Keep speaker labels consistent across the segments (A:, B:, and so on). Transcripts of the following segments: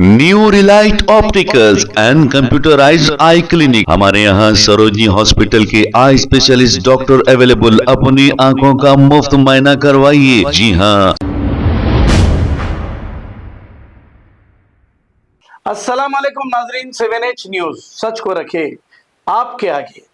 A: New Relight opticals and computerised I clinic. हमारे यहाँ Sarojini hospital के आई स्पेशलिस्ट डॉक्टर अवेलेबल। अपनी आंखों का मुफ्त मुआयना करवाइए। जी हाँ।
B: अस्सलाम वालेकुम नाजरीन, 7H न्यूज सच को रखे आपके आगे।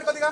C: కొద్దిగా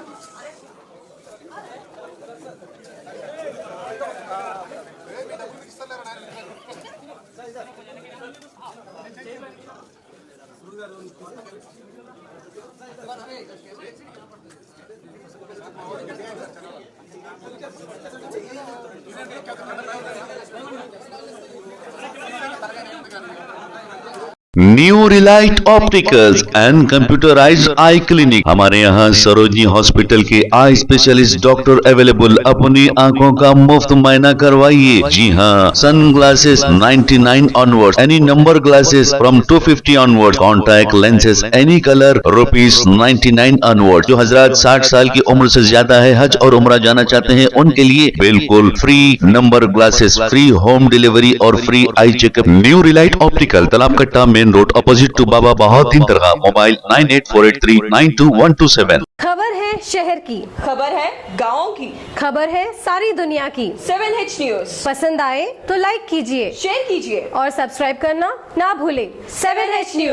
A: new Relight opticals and computerised I clinic. हमारे यहाँ सरोजनी हॉस्पिटल के आई स्पेशलिस्ट डॉक्टर अवेलेबल। अपनी आंखों का मुफ्त मुआयना करवाइए। जी हाँ। Sunglasses 99 onward, any number glasses from 250 onward, contact lenses any colour ₹99 onward. जो हजरात 60 साल की उम्र से ज्यादा है, हज और उम्रा जाना चाहते हैं, उनके लिए बिल्कुल free number glasses, free home delivery और free eye checkup. New Relight optical, Talab Katta, main road, opposite to Baba Bahauddin Dargah. Mobile 9848392127।
D: खबर है शहर की,
E: खबर है गाँव की,
D: खबर है सारी दुनिया की।
E: 7H न्यूज
D: पसंद आए तो लाइक कीजिए,
E: शेयर कीजिए
D: और सब्सक्राइब करना ना भूलें।
E: 7H news.